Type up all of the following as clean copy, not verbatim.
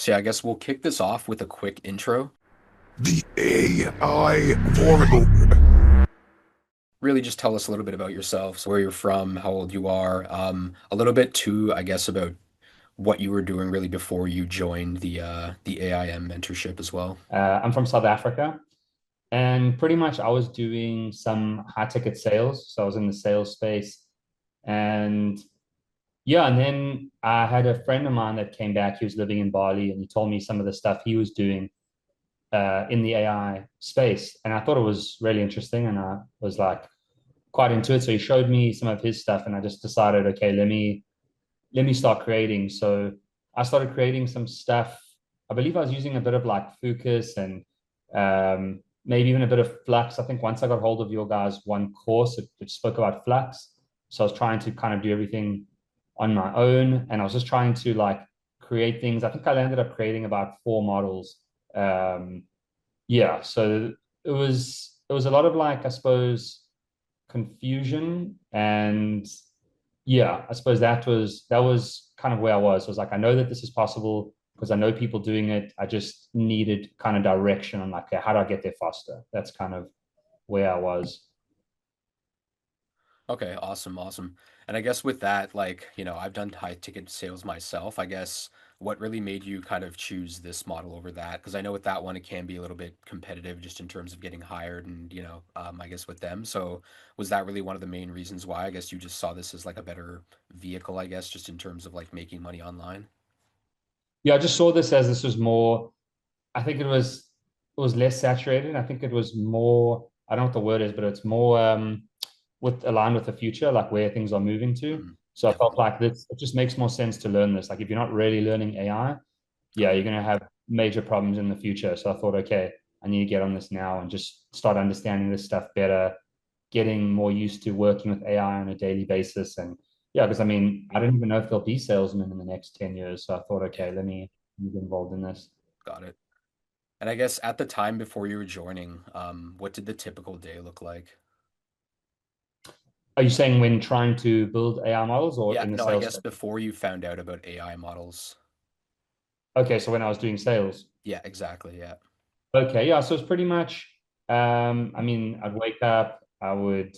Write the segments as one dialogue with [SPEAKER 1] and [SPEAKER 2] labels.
[SPEAKER 1] So yeah, I guess we'll kick this off with a quick intro.
[SPEAKER 2] The AI Oracle.
[SPEAKER 1] Really just tell us a little bit about yourself, so where you're from, how old you are, a little bit too, I guess, about what you were doing really before you joined the AIM mentorship as well.
[SPEAKER 3] I'm from South Africa, and pretty much I was doing some high ticket sales. So I was in the sales space, and yeah, and then I had a friend of mine that came back. He was living in Bali, and he told me some of the stuff he was doing in the AI space, and I thought it was really interesting, and I was like quite into it. So he showed me some of his stuff, and I just decided, okay, let me start creating. So I started creating some stuff. I believe I was using a bit of like Focus and maybe even a bit of Flux. I think once I got hold of your guys' one course, it spoke about Flux. So I was trying to kind of do everything on my own, and I was just trying to like create things. I think I ended up creating about four models. Um, yeah, so it was a lot of like I suppose confusion and yeah, I suppose that was kind of where I was. I was like, I know that this is possible because I know people doing it. I just needed kind of direction on like, okay, how do I get there faster? That's kind of where I was.
[SPEAKER 1] Okay, awesome, awesome. And I guess with that, like, I've done high ticket sales myself. I guess what really made you kind of choose this model over that? Because I know with that one, it can be a little bit competitive just in terms of getting hired and, I guess with them. So was that really one of the main reasons why? I guess you just saw this as like a better vehicle, I guess, just in terms of like making money online.
[SPEAKER 3] Yeah, I just saw this as this was more. I think it was less saturated. I think it was more. I don't know what the word is, but it's more with aligned with the future, like where things are moving to.
[SPEAKER 1] Mhm.
[SPEAKER 3] So I felt
[SPEAKER 1] Definitely.
[SPEAKER 3] like this. It just makes more sense to learn this. Like if you're not really learning AI, yeah,
[SPEAKER 1] Okay.
[SPEAKER 3] you're going to have major problems in the future. So I thought, okay, I need to get on this now and just start understanding this stuff better, getting more used to working with AI on a daily basis. And yeah, because I mean, I don't even know if there'll be salesmen in the next 10 years. So I thought,
[SPEAKER 1] Yeah,
[SPEAKER 3] okay, let me get involved in this.
[SPEAKER 1] got it. And I guess at the time before you were joining, what did the typical day look like?
[SPEAKER 3] Are you saying when trying to build AI models or
[SPEAKER 1] Yeah,
[SPEAKER 3] in the
[SPEAKER 1] no, I
[SPEAKER 3] sales
[SPEAKER 1] guess
[SPEAKER 3] space?
[SPEAKER 1] before you found out about AI models.
[SPEAKER 3] Okay, so when I was doing sales.
[SPEAKER 1] Yeah, exactly. Yeah.
[SPEAKER 3] Okay, yeah, so it's pretty much, I mean, I'd wake up, I would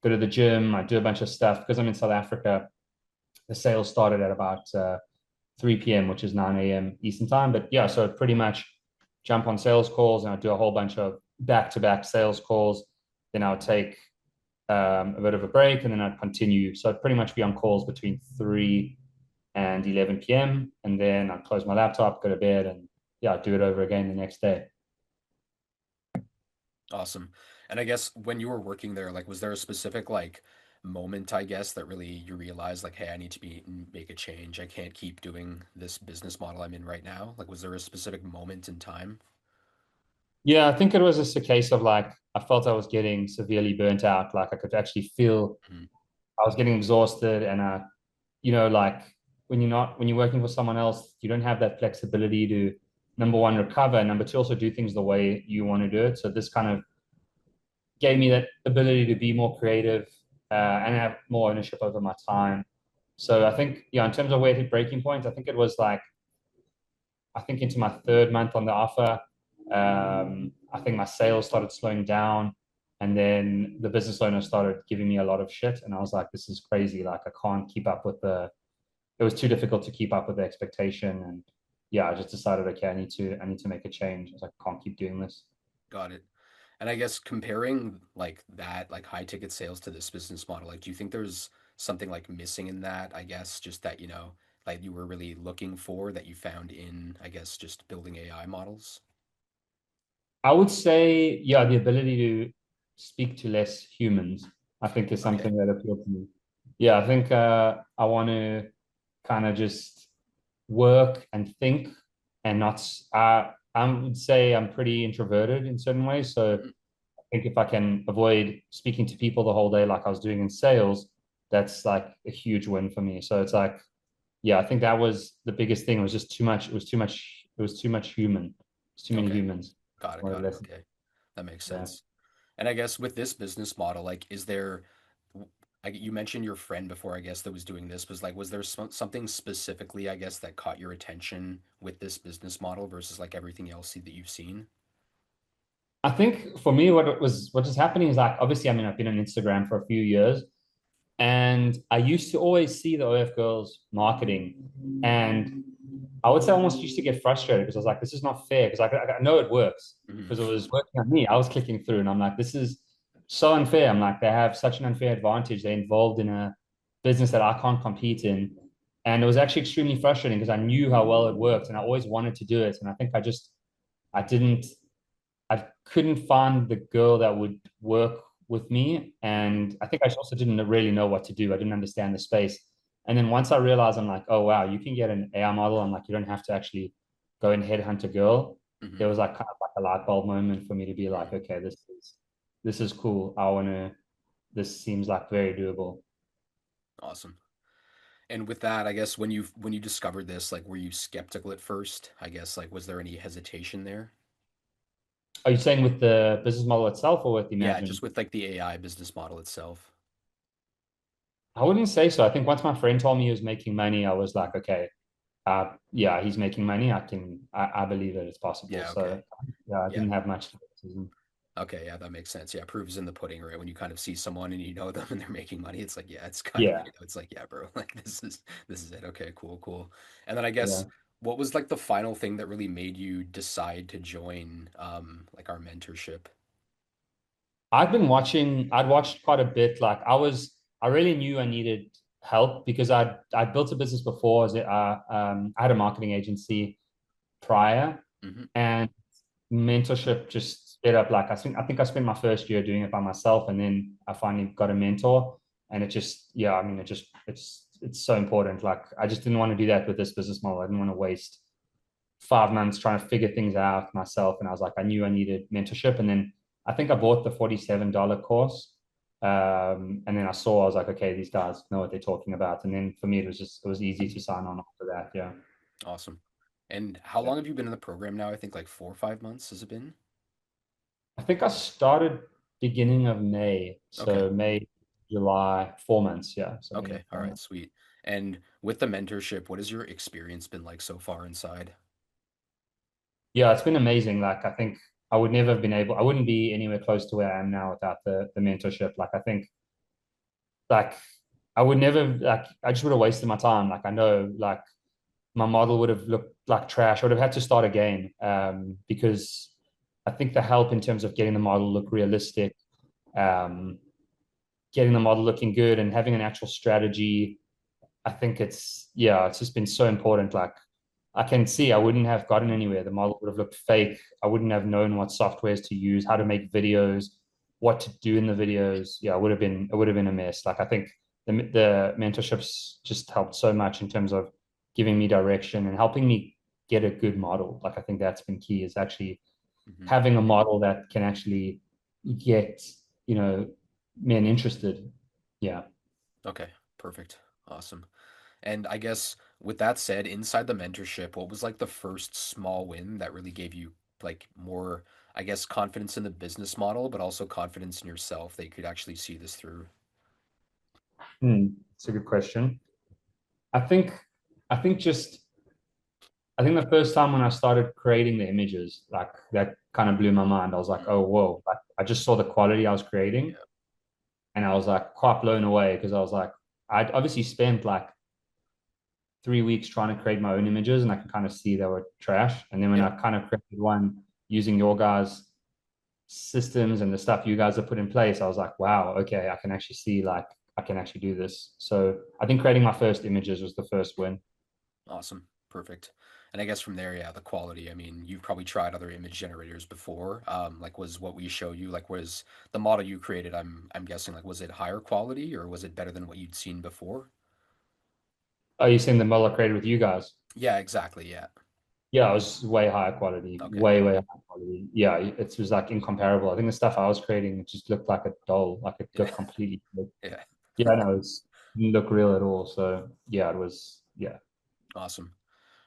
[SPEAKER 3] go to the gym, I'd do a bunch of stuff because I'm in South Africa. The sales started at about 3 p.m., which is 9 a.m. Eastern time. But yeah, so I'd pretty much jump on sales calls and I'd do a whole bunch of back-to-back sales calls. Then I would take a bit of a break and then I'd continue. So I'd pretty much be on calls between 3 and 11 p.m. And then I'd close my laptop, go to bed, and yeah, I'd do it over again the next day.
[SPEAKER 1] Awesome. And I guess when you were working there, like, was there a specific like moment, I guess, that really you realized like, hey, I need to make a change. I can't keep doing this business model I'm in right now. Like, was there a specific moment in time?
[SPEAKER 3] Yeah, I think it was just a case of like, I felt I was getting severely burnt out. Like I could actually feel
[SPEAKER 1] Mhm.
[SPEAKER 3] I was getting exhausted and like when you're working for someone else, you don't have that flexibility to number one, recover, and number two, also do things the way you want to do it. So this kind of gave me that ability to be more creative and have more ownership over my time. So I think, yeah, in terms of where hit breaking points, I think it was like I think into my third month on the offer, I think my sales started slowing down. And then the business owner started giving me a lot of shit. And I was like, this is crazy. Like, I can't keep up with it was too difficult to keep up with the expectation. And yeah, I just decided, okay, I need to make a change. I was like, I can't keep doing this.
[SPEAKER 1] Got it. And I guess comparing like that, like high ticket sales to this business model, like, do you think there's something like missing in that? I guess just that, like you were really looking for that you found in, I guess, just building AI models.
[SPEAKER 3] I would say, yeah, the ability to speak to less humans, I think is
[SPEAKER 1] Okay.
[SPEAKER 3] something that appealed to me. Yeah, I think I want to kind of just work and think and not. I would say I'm pretty introverted in certain ways. So
[SPEAKER 1] Mhm.
[SPEAKER 3] I think if I can avoid speaking to people the whole day, like I was doing in sales, that's like a huge win for me. So it's like, yeah, I think that was the biggest thing. It was just too much. It was too much. It was too much human. It's too many
[SPEAKER 1] Okay.
[SPEAKER 3] humans.
[SPEAKER 1] Got it.
[SPEAKER 3] Or
[SPEAKER 1] Got it.
[SPEAKER 3] less.
[SPEAKER 1] Okay. That makes
[SPEAKER 3] Yeah.
[SPEAKER 1] sense. And I guess with this business model, like, is there you mentioned your friend before, I guess, that was doing this. Was like, was there something specifically, I guess, that caught your attention with this business model versus like everything else that you've seen?
[SPEAKER 3] I think for me, what is happening is like obviously, I mean, I've been on Instagram for a few years, and I used to always see the OF girls marketing, and I would say I almost used to get frustrated because I was like, this is not fair because I know it works
[SPEAKER 1] Hmm.
[SPEAKER 3] because it was working on me. I was clicking through, and I'm like, this is so unfair. I'm like, they have such an unfair advantage. They're involved in a business that I can't compete in, and it was actually extremely frustrating because I knew how well it worked, and I always wanted to do it, and I think I didn't I couldn't find the girl that would work with me.
[SPEAKER 1] Hmm.
[SPEAKER 3] And I think I also didn't really know what to do. I didn't understand the space. And then once I realized, I'm like, oh, wow, you can get an AI model. I'm like, you don't have to actually go and headhunt a girl.
[SPEAKER 1] Hmm.
[SPEAKER 3] There was like kind of like a light bulb moment for me to be like,
[SPEAKER 1] Hmm.
[SPEAKER 3] okay, this is cool. This seems like very doable.
[SPEAKER 1] Awesome. And with that, I guess when you discovered this, like, were you skeptical at first? I guess like, was there any hesitation there?
[SPEAKER 3] Are you saying with the business model itself or with
[SPEAKER 1] Yeah,
[SPEAKER 3] Imagine?
[SPEAKER 1] just with like the AI business model itself.
[SPEAKER 3] I wouldn't say so. I think once my friend told me he was making money, I was like, okay, yeah, he's making money. I believe that it's possible.
[SPEAKER 1] Yeah. Okay.
[SPEAKER 3] So yeah, I
[SPEAKER 1] Yeah.
[SPEAKER 3] didn't have much criticism.
[SPEAKER 1] Okay, yeah, that makes sense. Yeah, proof is in the pudding, right? When you kind of see someone and you know them and they're making money, it's like, yeah, it's kind of,
[SPEAKER 3] Yeah,
[SPEAKER 1] it's like, yeah, bro, like this is it. Okay, cool, cool. And then I
[SPEAKER 3] yeah.
[SPEAKER 1] guess what was like the final thing that really made you decide to join like our mentorship?
[SPEAKER 3] I'd watched quite a bit. I really knew I needed help because I'd built a business before. I had a marketing agency prior,
[SPEAKER 1] Hmm.
[SPEAKER 3] and mentorship just sped up. I think I spent my first year doing it by myself, and then I finally got a mentor, and it just yeah, I mean, it's so important. Like I just didn't want to do that with this business model. I didn't want to waste 5 months trying to figure things out myself. And I was like, I knew I needed mentorship. And then I think I bought the $47 course. And then I was like, okay, these guys know what they're talking about. And then for me, it was easy to sign on after that. Yeah.
[SPEAKER 1] Awesome. And how
[SPEAKER 3] Yeah.
[SPEAKER 1] long have you been in the program now? I think like 4 or 5 months has it been?
[SPEAKER 3] I think I started beginning of May.
[SPEAKER 1] Okay.
[SPEAKER 3] So May, July, 4 months. Yeah. So nearly
[SPEAKER 1] Okay. All
[SPEAKER 3] four
[SPEAKER 1] right,
[SPEAKER 3] months.
[SPEAKER 1] sweet. And with the mentorship, what has your experience been like so far inside?
[SPEAKER 3] Yeah, it's been amazing. Like I think I wouldn't be anywhere close to where I am now without the mentorship. Like I think like I would never like I just would have wasted my time. Like I know like my model would have looked like trash. I would have had to start again because I think the help in terms of getting the model look realistic, um, getting the model looking good, and having an actual strategy. I think it's just been so important. Like I can see I wouldn't have gotten anywhere. The model would have looked fake. I wouldn't have known what softwares to use, how to make videos, what to do in the videos. Yeah, it would have been a mess. Like I think the mentorships just helped so much in terms of giving me direction and helping me get a good model. Like I think that's been key is actually
[SPEAKER 1] Hmm.
[SPEAKER 3] having a model that can actually get, you know, men interested. Yeah.
[SPEAKER 1] Okay, perfect. Awesome. And I guess with that said, inside the mentorship, what was like the first small win that really gave you like more, I guess, confidence in the business model, but also confidence in yourself that you could actually see this through?
[SPEAKER 3] It's a good question. I think I think just I think the first time when I started creating the images, like that kind of blew my mind. I was like,
[SPEAKER 1] Mm.
[SPEAKER 3] oh whoa. Like I just saw the quality I was creating
[SPEAKER 1] Yeah.
[SPEAKER 3] and I was like quite blown away because I was like, I'd obviously spent like 3 weeks trying to create my own images and I can kind of see they were trash. And then when
[SPEAKER 1] Yeah.
[SPEAKER 3] I kind of created one using your guys' systems and the stuff you guys have put in place, I was like, wow, okay, I can actually see like I can actually do this. So I think creating my first images was the first win.
[SPEAKER 1] Awesome. Perfect. And I guess from there, yeah, the quality. I mean, you've probably tried other image generators before. Like was what we show you, like was the model you created, I'm guessing like was it higher quality or was it better than what you'd seen before?
[SPEAKER 3] Are you seeing the model I created with you guys?
[SPEAKER 1] Yeah, exactly. Yeah.
[SPEAKER 3] Yeah, it was way higher quality,
[SPEAKER 1] Okay.
[SPEAKER 3] way higher quality. Yeah, it was like incomparable. I think the stuff I was creating just looked like a doll, like it
[SPEAKER 1] Yeah.
[SPEAKER 3] looked completely.
[SPEAKER 1] Yeah.
[SPEAKER 3] Yeah, no, it didn't look real at all. So yeah, it was. Yeah,
[SPEAKER 1] Awesome.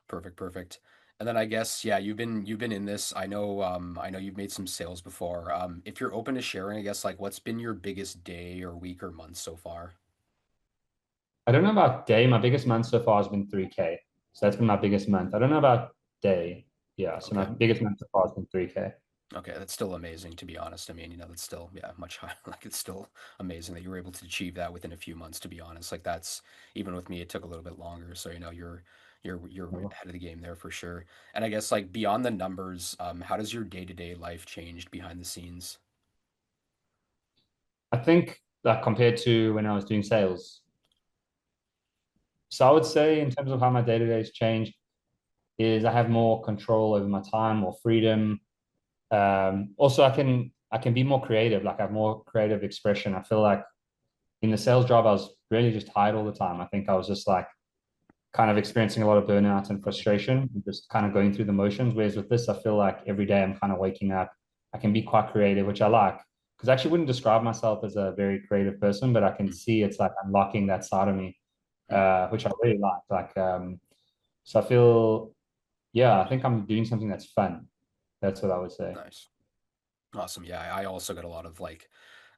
[SPEAKER 1] Perfect, perfect. And then I guess, yeah, you've been in this. I know you've made some sales before. If you're open to sharing, I guess like what's been your biggest day or week or month so far?
[SPEAKER 3] I don't know about day. My biggest month so far has been 3K. So that's been my biggest month. I don't know about day. Yeah. So my
[SPEAKER 1] Okay.
[SPEAKER 3] biggest month so far has been 3K.
[SPEAKER 1] Okay, that's still amazing to be honest. I mean, that's still yeah, much higher. Like it's still amazing that you were able to achieve that within a few months to be honest. Like that's even with me it took a little bit longer. So, you're ahead of the game there for sure. And I guess like beyond the numbers, how does your day-to-day life changed behind the scenes?
[SPEAKER 3] I think like compared to when I was doing sales. So I would say in terms of how my day-to-day has changed is I have more control over my time, more freedom. Also I can be more creative, like I have more creative expression. I feel like in the sales job I was really just tired all the time. I think I was just like kind of experiencing a lot of burnout and frustration, and just kind of going through the motions. Whereas with this, I feel like every day I'm kind of waking up. I can be quite creative, which I like. Because I actually wouldn't describe myself as a very creative person, but I can see it's like unlocking that side of me,
[SPEAKER 1] Mm-hmm.
[SPEAKER 3] which I really like. So I feel, yeah, I think I'm doing something that's fun. That's what I would say.
[SPEAKER 1] Nice. Awesome. Yeah, I also got a lot of like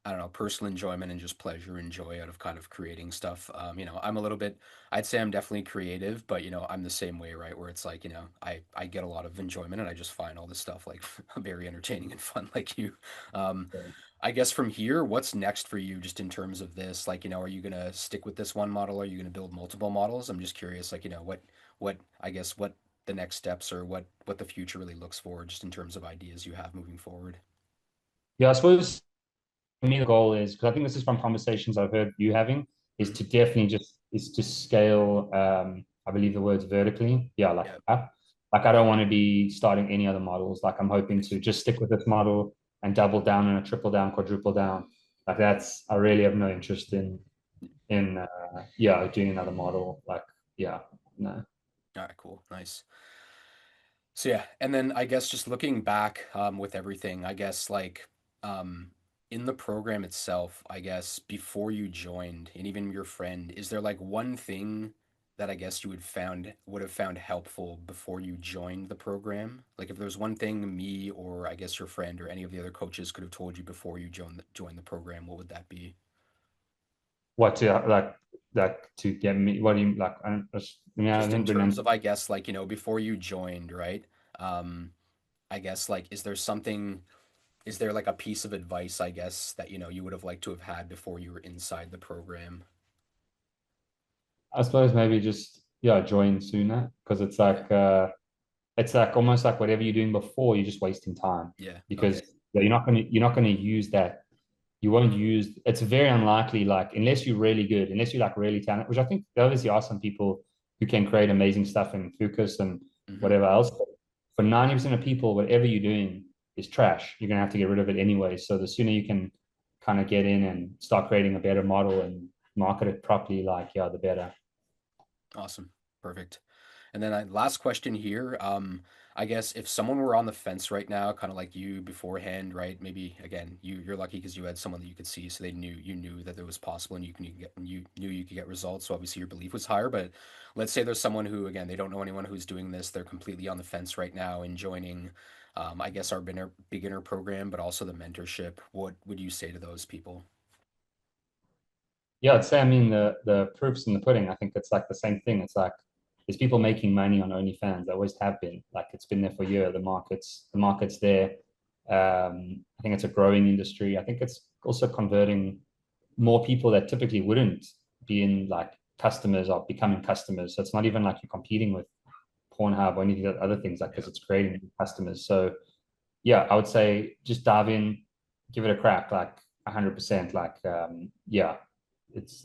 [SPEAKER 1] I don't know, personal enjoyment and just pleasure and joy out of kind of creating stuff. I'm a little bit, I'd say I'm definitely creative, but I'm the same way, right? Where it's like, I get a lot of enjoyment and I just find all this stuff like very entertaining and fun, like you. Um, I guess from here, what's next for you just in terms of this? Like, are you gonna stick with this one model? Are you gonna build multiple models? I'm just curious, like, I guess what the next steps or what the future really looks for just in terms of ideas you have moving forward.
[SPEAKER 3] Yeah, I suppose for me the goal is because I think this is from conversations I've heard you having is
[SPEAKER 1] Mhm.
[SPEAKER 3] to definitely just is to scale. I believe the words vertically. Yeah, like
[SPEAKER 1] Yeah,
[SPEAKER 3] up. Like I don't want to be starting any other models. Like I'm hoping
[SPEAKER 1] nice.
[SPEAKER 3] to just stick with this model and double down and triple down, quadruple down. Like that's I really have no interest in yeah doing another model. Like yeah no.
[SPEAKER 1] All right, cool, nice. So yeah, and then I guess just looking back with everything, I guess like um, in the program itself, I guess before you joined, and even your friend, is there like one thing that I guess you would have found helpful before you joined the program? Like if there's one thing me or I guess your friend or any of the other coaches could have told you before you joined the program, what would that be?
[SPEAKER 3] What to like to get me? What do you like? I mean I
[SPEAKER 1] Just in
[SPEAKER 3] didn't really
[SPEAKER 1] terms of I guess like before you joined, right? Um, I guess like is there like a piece of advice, I guess, that you would have liked to have had before you were inside the program?
[SPEAKER 3] I suppose maybe just yeah join sooner because
[SPEAKER 1] Okay.
[SPEAKER 3] it's like almost like whatever you're doing before, you're just wasting time
[SPEAKER 1] Yeah.
[SPEAKER 3] because
[SPEAKER 1] Okay.
[SPEAKER 3] yeah, you're not gonna use that. You won't use. It's very unlikely, like unless you're really good, unless you're like really talented, which I think there obviously are some people who can create amazing stuff in Focus and
[SPEAKER 1] Mm-hmm.
[SPEAKER 3] whatever else. But for 90% of people, whatever you're doing is trash. You're gonna have to get rid of it anyway. So the sooner you can kind of get in and start creating a better model and market it properly, like yeah, the better.
[SPEAKER 1] Awesome. Perfect. And then last question here. I guess if someone were on the fence right now, kind of like you beforehand, right? Maybe again, you're lucky because you had someone that you could see, so you knew that it was possible, and you knew you could get results. So obviously your belief was higher. But let's say there's someone who again they don't know anyone who's doing this. They're completely on the fence right now and joining, I guess our beginner program, but also the mentorship. What would you say to those people?
[SPEAKER 3] Yeah, I'd say I mean the proof's in the pudding. I think it's like the same thing. It's like there's people making money on OnlyFans. There always have been. Like it's been there for a year. The market's there. I think it's a growing industry. I think it's also converting more people that typically wouldn't be in like customers are becoming customers. So it's not even like you're competing with Pornhub or any of the other things like
[SPEAKER 1] Yeah.
[SPEAKER 3] because it's creating new customers. So yeah, I would say just dive in, give it a crack, like 100%. Yeah, it's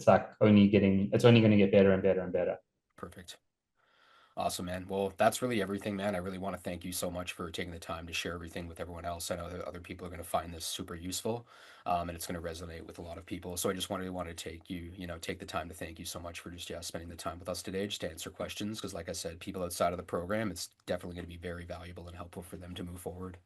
[SPEAKER 3] like it's only going to get better and better and better.
[SPEAKER 1] Perfect. Awesome, man. Well, that's really everything, man. I really want to thank you so much for taking the time to share everything with everyone else. I know that other people are going to find this super useful, and it's going to resonate with a lot of people. So I just wanted to take the time to thank you so much for just spending the time with us today, just to answer questions. Because, like I said, people outside of the program, it's definitely going to be very valuable and helpful for them to move forward.